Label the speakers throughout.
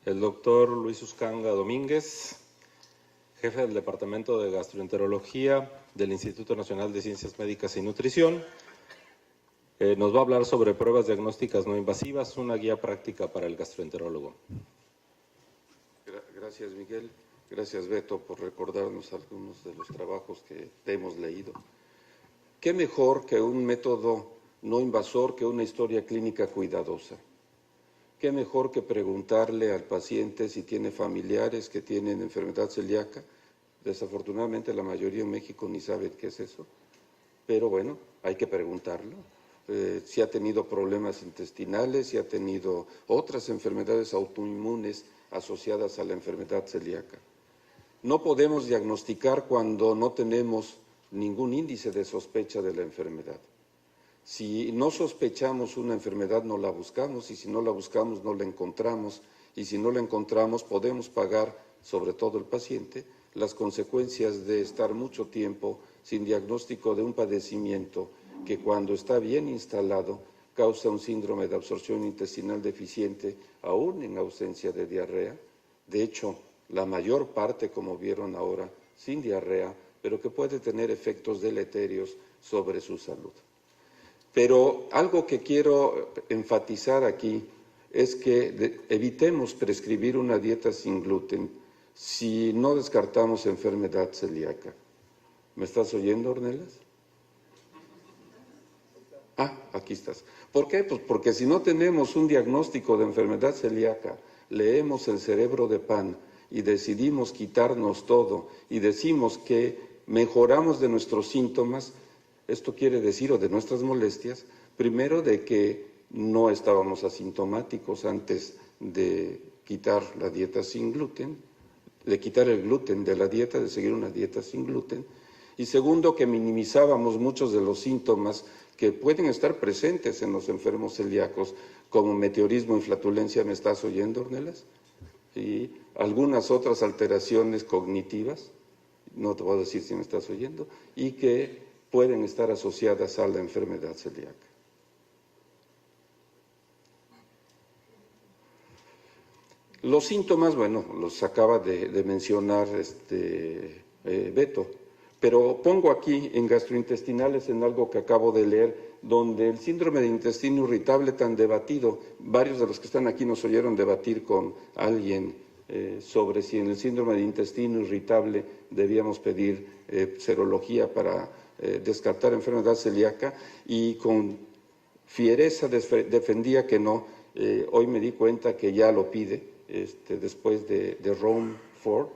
Speaker 1: El doctor Luis Uscanga Domínguez, jefe del Departamento de Gastroenterología del Instituto Nacional de Ciencias Médicas y Nutrición, nos va a hablar sobre pruebas diagnósticas no invasivas, una guía práctica para el gastroenterólogo.
Speaker 2: Gracias, Miguel. Gracias, Beto, por recordarnos algunos de los trabajos que te hemos leído. ¿Qué mejor que un método no invasor que una historia clínica cuidadosa? ¿Qué mejor que preguntarle al paciente si tiene familiares que tienen enfermedad celíaca? Desafortunadamente la mayoría en México ni saben qué es eso, pero bueno, hay que preguntarlo. Si ha tenido problemas intestinales, si ha tenido otras enfermedades autoinmunes asociadas a la enfermedad celíaca. No podemos diagnosticar cuando no tenemos ningún índice de sospecha de la enfermedad. Si no sospechamos una enfermedad, no la buscamos, y si no la buscamos, no la encontramos, y si no la encontramos, podemos pagar, sobre todo el paciente, las consecuencias de estar mucho tiempo sin diagnóstico de un padecimiento que cuando está bien instalado causa un síndrome de absorción intestinal deficiente, aún en ausencia de diarrea. De hecho, la mayor parte, como vieron ahora, sin diarrea, pero que puede tener efectos deleterios sobre su salud. Pero algo que quiero enfatizar aquí es que evitemos prescribir una dieta sin gluten si no descartamos enfermedad celíaca. ¿Me estás oyendo, Ornelas? Aquí estás. ¿Por qué? Pues porque si no tenemos un diagnóstico de enfermedad celíaca, leemos el cerebro de pan y decidimos quitarnos todo y decimos que mejoramos de nuestros síntomas, esto quiere decir, o de nuestras molestias, primero de que no estábamos asintomáticos antes de quitar la dieta sin gluten, de quitar el gluten de la dieta, de seguir una dieta sin gluten, y segundo, que minimizábamos muchos de los síntomas que pueden estar presentes en los enfermos celíacos, como meteorismo y flatulencia. ¿Me estás oyendo, Ornelas? Y algunas otras alteraciones cognitivas, no te voy a decir si me estás oyendo, y que pueden estar asociadas a la enfermedad celíaca. Los síntomas, bueno, los acaba de mencionar Beto, pero pongo aquí en gastrointestinales en algo que acabo de leer, donde el síndrome de intestino irritable tan debatido, varios de los que están aquí nos oyeron debatir con alguien sobre si en el síndrome de intestino irritable debíamos pedir serología para descartar enfermedad celíaca, y con fiereza defendía que no. Hoy me di cuenta que ya lo pide, después de Rome 4,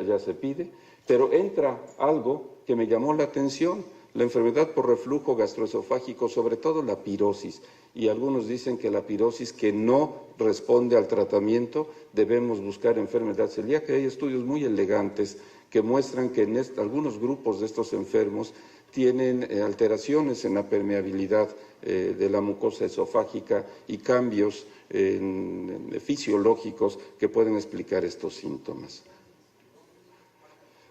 Speaker 2: ya se pide, pero entra algo que me llamó la atención: la enfermedad por reflujo gastroesofágico, sobre todo la pirosis, y algunos dicen que la pirosis que no responde al tratamiento, debemos buscar enfermedad celíaca. Hay estudios muy elegantes que muestran que en algunos grupos de estos enfermos tienen alteraciones en la permeabilidad de la mucosa esofágica y cambios fisiológicos que pueden explicar estos síntomas.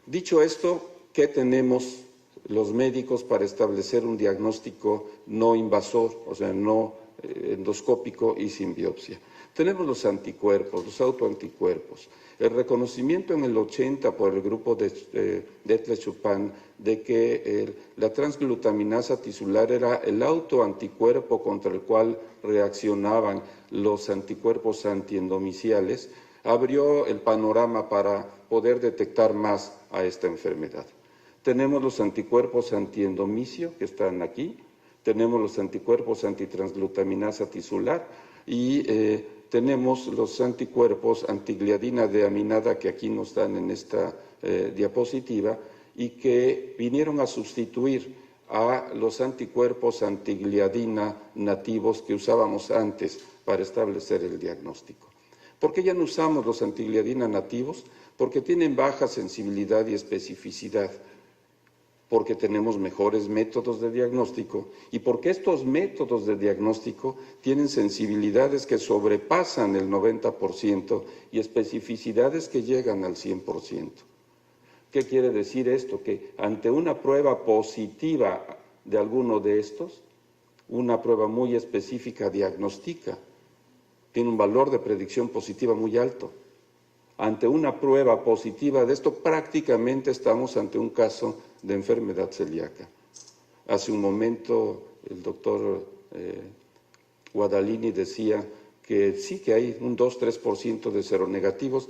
Speaker 2: Dicho esto, ¿qué tenemos los médicos para establecer un diagnóstico no invasor, o sea, no endoscópico y sin biopsia? Tenemos los anticuerpos, los autoanticuerpos. El reconocimiento en el 80 por el grupo de Detlef-Chupin de que la transglutaminasa tisular era el autoanticuerpo contra el cual reaccionaban los anticuerpos antiendomiciales, abrió el panorama para poder detectar más a esta enfermedad. Tenemos los anticuerpos antiendomicio, que están aquí, tenemos los anticuerpos antitransglutaminasa tisular y tenemos los anticuerpos antigliadina deaminada, que aquí no están en esta diapositiva, y que vinieron a sustituir a los anticuerpos antigliadina nativos que usábamos antes para establecer el diagnóstico. ¿Por qué ya no usamos los antigliadina nativos? Porque tienen baja sensibilidad y especificidad, porque tenemos mejores métodos de diagnóstico y porque estos métodos de diagnóstico tienen sensibilidades que sobrepasan el 90% y especificidades que llegan al 100%. ¿Qué quiere decir esto? Que ante una prueba positiva de alguno de estos, una prueba muy específica diagnostica tiene un valor de predicción positiva muy alto. Ante una prueba positiva de esto, prácticamente estamos ante un caso de enfermedad celíaca. Hace un momento el doctor Guadalini decía que sí que hay un 2-3% de seronegativos.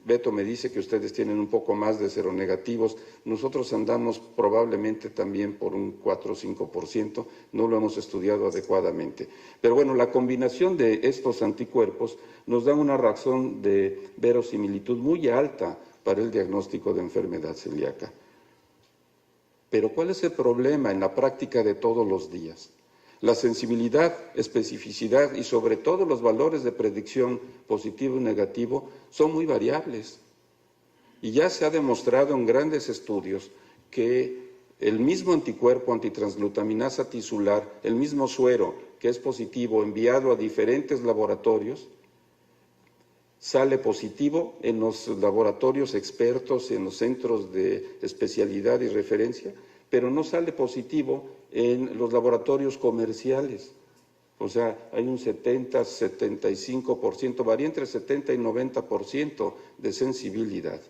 Speaker 2: Beto me dice que ustedes tienen un poco más de seronegativos. Nosotros andamos probablemente también por un 4 o 5%, no lo hemos estudiado adecuadamente. Pero bueno, la combinación de estos anticuerpos nos da una razón de verosimilitud muy alta para el diagnóstico de enfermedad celíaca. Pero ¿cuál es el problema en la práctica de todos los días? La sensibilidad, especificidad y sobre todo los valores de predicción positivo y negativo son muy variables. Y ya se ha demostrado en grandes estudios que el mismo anticuerpo antitransglutaminasa tisular, el mismo suero que es positivo enviado a diferentes laboratorios, sale positivo en los laboratorios expertos, en los centros de especialidad y referencia, pero no sale positivo en los laboratorios comerciales. O sea, hay un 70-75%, varía entre 70 y 90% de sensibilidad.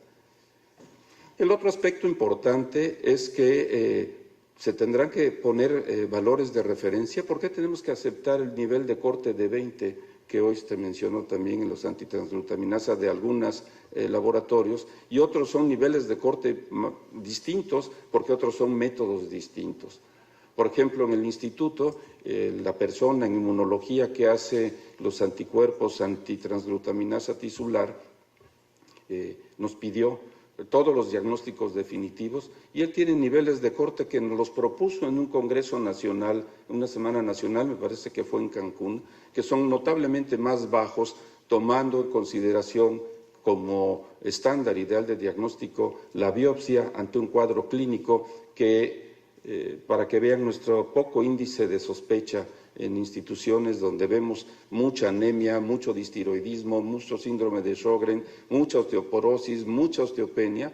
Speaker 2: El otro aspecto importante es que se tendrán que poner valores de referencia. ¿Por qué tenemos que aceptar el nivel de corte de 20 que hoy se mencionó también en los antitransglutaminasa de algunos laboratorios, y otros son niveles de corte distintos porque otros son métodos distintos? Por ejemplo, en el instituto, la persona en inmunología que hace los anticuerpos antitransglutaminasa tisular nos pidió todos los diagnósticos definitivos y él tiene niveles de corte que nos los propuso en un congreso nacional, una semana nacional, me parece que fue en Cancún, que son notablemente más bajos, tomando en consideración como estándar ideal de diagnóstico la biopsia ante un cuadro clínico que para que vean nuestro poco índice de sospecha en instituciones donde vemos mucha anemia, mucho distiroidismo, mucho síndrome de Sjögren, mucha osteoporosis, mucha osteopenia.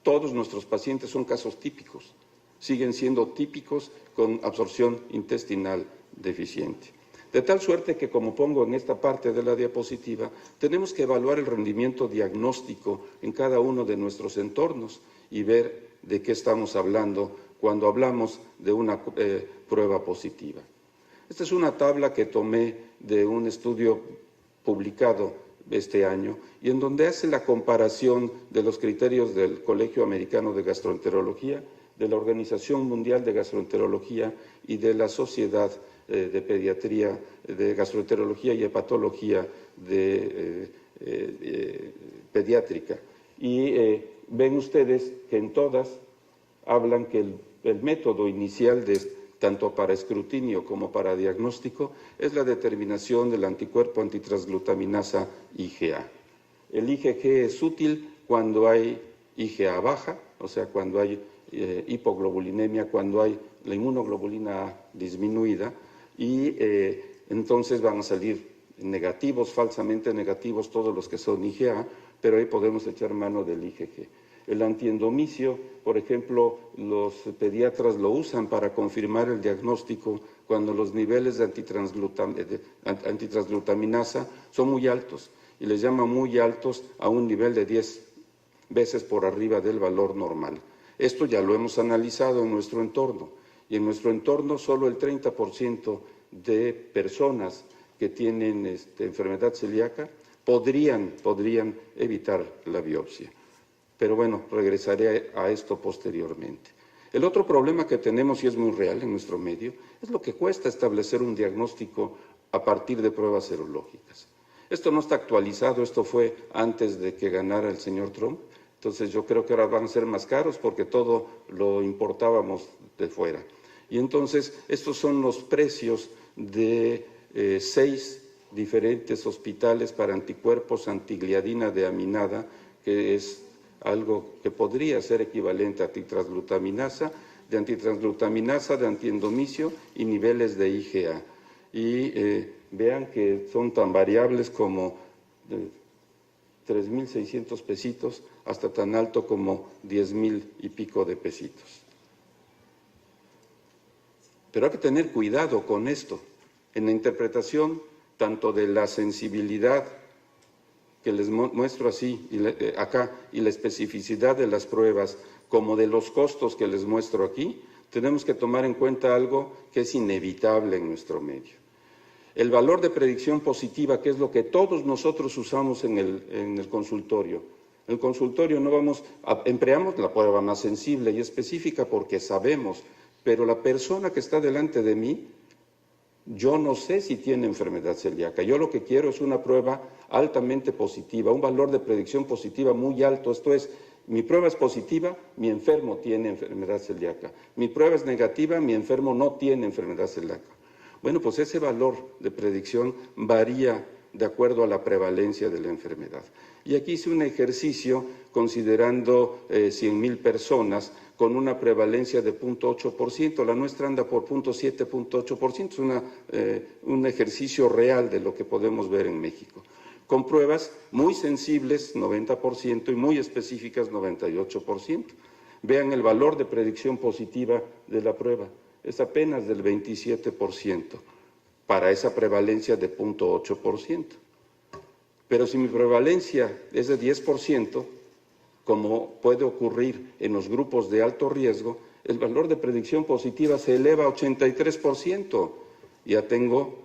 Speaker 2: Todos nuestros pacientes son casos típicos, siguen siendo típicos con absorción intestinal deficiente. De tal suerte que, como pongo en esta parte de la diapositiva, tenemos que evaluar el rendimiento diagnóstico en cada uno de nuestros entornos y ver de qué estamos hablando cuando hablamos de una prueba positiva. Esta es una tabla que tomé de un estudio publicado este año y en donde hace la comparación de los criterios del Colegio Americano de Gastroenterología, de la Organización Mundial de Gastroenterología y de la Sociedad de Pediatría, de Gastroenterología y Hepatología pediátrica. Y ven ustedes que en todas hablan que el método inicial tanto para escrutinio como para diagnóstico es la determinación del anticuerpo antitransglutaminasa IgA. El IgG es útil cuando hay IgA baja, o sea, cuando hay hipoglobulinemia, cuando hay la inmunoglobulina A disminuida, y entonces van a salir negativos, falsamente negativos, todos los que son IgA, pero ahí podemos echar mano del IgG. El antiendomicio, por ejemplo, los pediatras lo usan para confirmar el diagnóstico cuando los niveles de antitransglutaminasa son muy altos y les llaman muy altos a un nivel de 10 veces por arriba del valor normal. Esto ya lo hemos analizado en nuestro entorno y en nuestro entorno solo el 30% de personas que tienen enfermedad celíaca podrían evitar la biopsia. Pero bueno, regresaré a esto posteriormente. El otro problema que tenemos, y es muy real en nuestro medio, es lo que cuesta establecer un diagnóstico a partir de pruebas serológicas. Esto no está actualizado, esto fue antes de que ganara el señor Trump, entonces yo creo que ahora van a ser más caros porque todo lo importábamos de fuera. Y entonces estos son los precios de 6 diferentes hospitales para anticuerpos antigliadina de aminada, que es algo que podría ser equivalente a antitransglutaminasa, de antiendomicio y niveles de IgA. Y vean que son tan variables como 3.600 pesitos hasta tan alto como 10.000 y pico de pesitos. Pero hay que tener cuidado con esto. En la interpretación tanto de la sensibilidad que les muestro así acá y la especificidad de las pruebas, como de los costos que les muestro aquí, tenemos que tomar en cuenta algo que es inevitable en nuestro medio. El valor de predicción positiva, que es lo que todos nosotros usamos en el consultorio. En el consultorio empleamos la prueba más sensible y específica porque sabemos, pero la persona que está delante de mí, yo no sé si tiene enfermedad celíaca. Yo lo que quiero es una prueba altamente positiva, un valor de predicción positiva muy alto. Esto es, mi prueba es positiva, mi enfermo tiene enfermedad celíaca. Mi prueba es negativa, mi enfermo no tiene enfermedad celíaca. Bueno, pues ese valor de predicción varía de acuerdo a la prevalencia de la enfermedad. Y aquí hice un ejercicio considerando 100,000 personas con una prevalencia de 0.8%, la nuestra anda por 0.7, 0.8%, es un ejercicio real de lo que podemos ver en México, con pruebas muy sensibles, 90%, y muy específicas, 98%. Vean el valor de predicción positiva de la prueba, es apenas del 27%, para esa prevalencia de 0.8%. Pero si mi prevalencia es de 10%, como puede ocurrir en los grupos de alto riesgo, el valor de predicción positiva se eleva a 83%. Ya tengo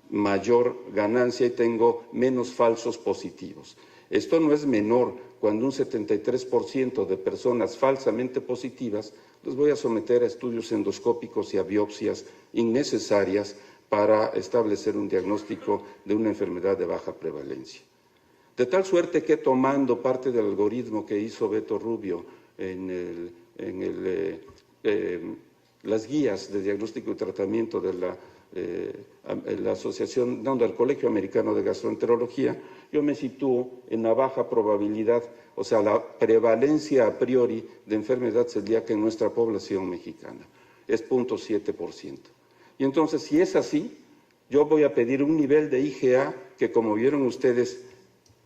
Speaker 2: mayor ganancia y tengo menos falsos positivos. Esto no es menor. Cuando un 73% de personas falsamente positivas los voy a someter a estudios endoscópicos y a biopsias innecesarias para establecer un diagnóstico de una enfermedad de baja prevalencia. De tal suerte que, tomando parte del algoritmo que hizo Beto Rubio en las guías de diagnóstico y tratamiento de la asociación, del Colegio Americano de Gastroenterología, yo me sitúo en la baja probabilidad, o sea, la prevalencia a priori de enfermedad celíaca en nuestra población mexicana, es 0.7%. Y entonces, si es así, yo voy a pedir un nivel de IgA que, como vieron ustedes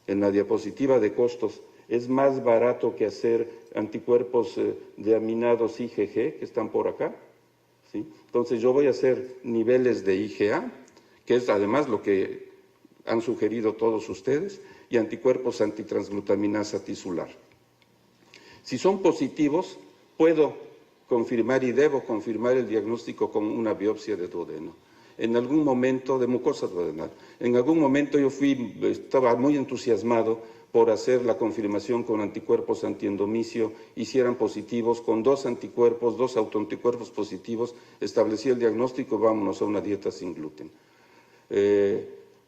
Speaker 2: en la diapositiva de costos, es más barato que hacer anticuerpos de aminados IgG, que están por acá, ¿sí? Entonces yo voy a hacer niveles de IgA, que es además lo que han sugerido todos ustedes, y anticuerpos antitransglutaminasa tisular. Si son positivos, puedo confirmar y debo confirmar el diagnóstico con una biopsia de duodeno. En algún momento, de mucosa duodenal, en algún momento estaba muy entusiasmado por hacer la confirmación con anticuerpos antiendomicio, hicieran positivos, con 2 anticuerpos, 2 autoanticuerpos positivos, establecí el diagnóstico, vámonos a una dieta sin gluten.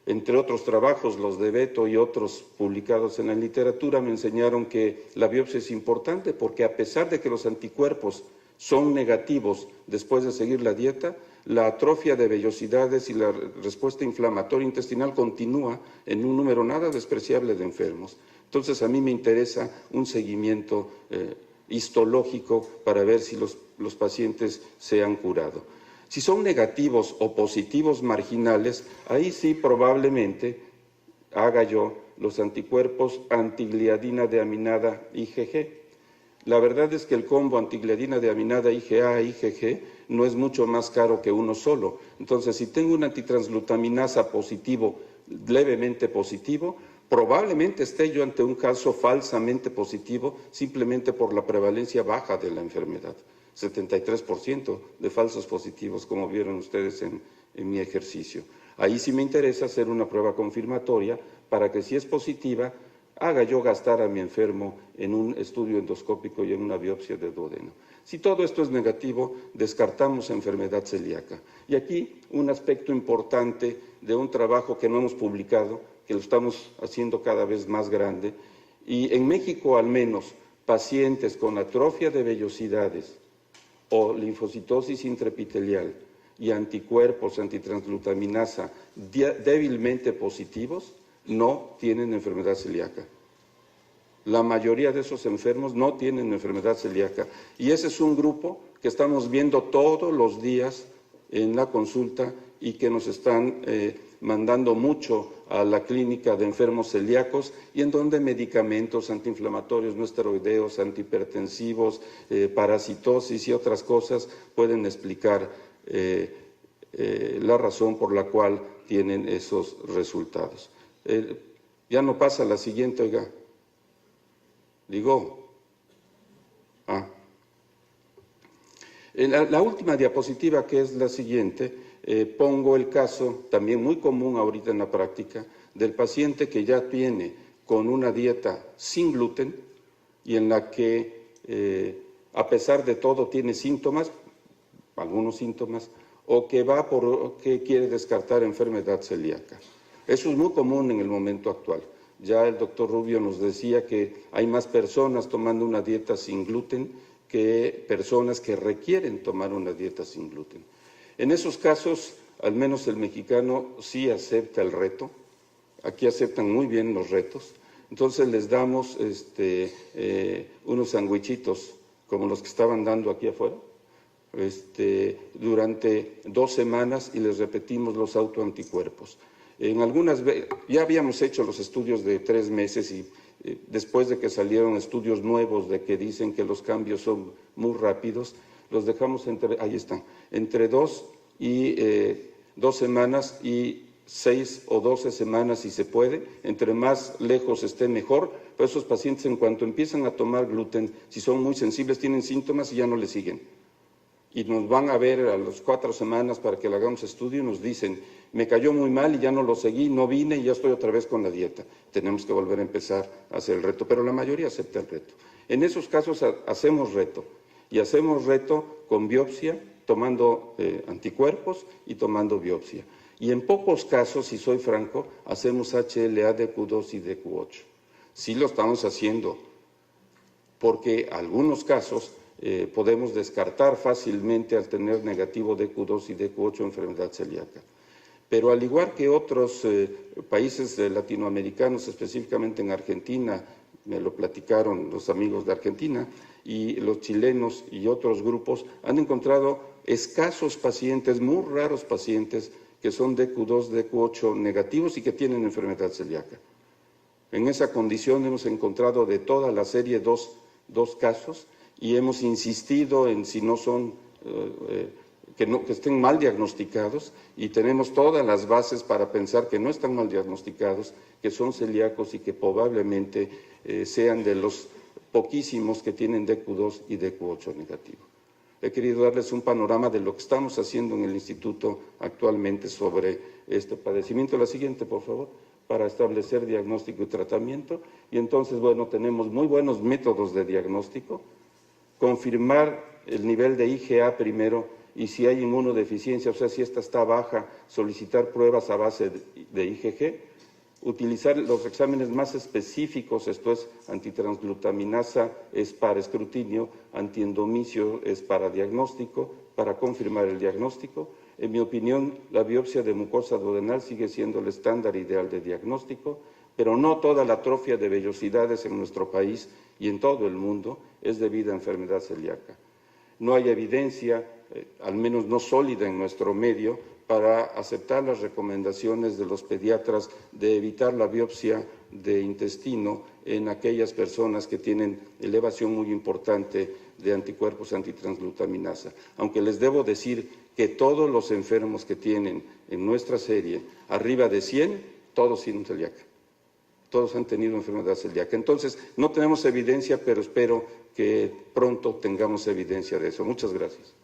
Speaker 2: Entre otros trabajos, los de Beto y otros publicados en la literatura, me enseñaron que la biopsia es importante porque, a pesar de que los anticuerpos son negativos después de seguir la dieta, la atrofia de vellosidades y la respuesta inflamatoria intestinal continúa en un número nada despreciable de enfermos. Entonces, a mí me interesa un seguimiento histológico para ver si los pacientes se han curado. Si son negativos o positivos marginales, ahí sí probablemente haga yo los anticuerpos antigliadina deaminada IgG. La verdad es que el combo antigliadina deaminada IgA-IgG no es mucho más caro que uno solo. Entonces, si tengo un antitransglutaminasa positivo, levemente positivo, probablemente esté yo ante un caso falsamente positivo simplemente por la prevalencia baja de la enfermedad. 73% de falsos positivos, como vieron ustedes en mi ejercicio. Ahí sí me interesa hacer una prueba confirmatoria para que, si es positiva, haga yo gastar a mi enfermo en un estudio endoscópico y en una biopsia de duodeno. Si todo esto es negativo, descartamos enfermedad celíaca. Y aquí un aspecto importante de un trabajo que no hemos publicado, que lo estamos haciendo cada vez más grande, y en México al menos, pacientes con atrofia de vellosidades o linfocitosis intraepitelial y anticuerpos antitransglutaminasa débilmente positivos, no tienen enfermedad celíaca. La mayoría de esos enfermos no tienen enfermedad celíaca. Y ese es un grupo que estamos viendo todos los días en la consulta y que nos están mandando mucho a la clínica de enfermos celíacos, y en donde medicamentos antiinflamatorios, no esteroideos, antihipertensivos, parasitosis y otras cosas pueden explicar la razón por la cual tienen esos resultados. Ya no pasa la siguiente, oiga. Digo. En la última diapositiva, que es la siguiente, pongo el caso, también muy común ahorita en la práctica, del paciente que ya viene con una dieta sin gluten y en la que, a pesar de todo, tiene síntomas, algunos síntomas, o que va porque quiere descartar enfermedad celíaca. Eso es muy común en el momento actual. Ya el doctor Rubio nos decía que hay más personas tomando una dieta sin gluten que personas que requieren tomar una dieta sin gluten. En esos casos, al menos el mexicano sí acepta el reto. Aquí aceptan muy bien los retos. Entonces les damos unos sandwichitos como los que estaban dando aquí afuera, durante 2 semanas y les repetimos los autoanticuerpos. Ya habíamos hecho los estudios de 3 meses y después de que salieron estudios nuevos de que dicen que los cambios son muy rápidos, los dejamos entre 2 semanas y 6 o 12 semanas si se puede, entre más lejos esté mejor, pero esos pacientes en cuanto empiezan a tomar gluten, si son muy sensibles, tienen síntomas y ya no le siguen. Y nos van a ver a las 4 semanas para que le hagamos estudio y nos dicen, me cayó muy mal y ya no lo seguí, no vine y ya estoy otra vez con la dieta. Tenemos que volver a empezar a hacer el reto, pero la mayoría acepta el reto. En esos casos hacemos reto, y hacemos reto con biopsia, tomando anticuerpos y tomando biopsia. Y en pocos casos, si soy franco, hacemos HLA, DQ2 y DQ8. Sí lo estamos haciendo, porque algunos casos podemos descartar fácilmente al tener negativo DQ2 y DQ8 enfermedad celíaca. Pero al igual que otros países latinoamericanos, específicamente en Argentina, me lo platicaron los amigos de Argentina, y los chilenos y otros grupos han encontrado escasos pacientes, muy raros pacientes, que son DQ2, DQ8 negativos y que tienen enfermedad celíaca. En esa condición hemos encontrado de toda la serie dos casos y hemos insistido en si no son, que estén mal diagnosticados, y tenemos todas las bases para pensar que no están mal diagnosticados, que son celíacos y que probablemente sean de los poquísimos que tienen DQ2 y DQ8 negativo. He querido darles un panorama de lo que estamos haciendo en el instituto actualmente sobre este padecimiento. La siguiente, por favor, para establecer diagnóstico y tratamiento. Y entonces, bueno, tenemos muy buenos métodos de diagnóstico. Confirmar el nivel de IgA primero, y si hay inmunodeficiencia, o sea, si esta está baja, solicitar pruebas a base de IgG. Utilizar los exámenes más específicos, esto es, antitransglutaminasa es para escrutinio, antiendomicio es para diagnóstico, para confirmar el diagnóstico. En mi opinión, la biopsia de mucosa duodenal sigue siendo el estándar ideal de diagnóstico, pero no toda la atrofia de vellosidades en nuestro país y en todo el mundo es debida a enfermedad celíaca. No hay evidencia, al menos no sólida en nuestro medio, para aceptar las recomendaciones de los pediatras de evitar la biopsia de intestino en aquellas personas que tienen elevación muy importante de anticuerpos antitransglutaminasa. Aunque les debo decir que todos los enfermos que tienen en nuestra serie arriba de 100, todos tienen celíaca. Todos han tenido enfermedad celíaca. Entonces, no tenemos evidencia, pero espero que pronto tengamos evidencia de eso. Muchas gracias.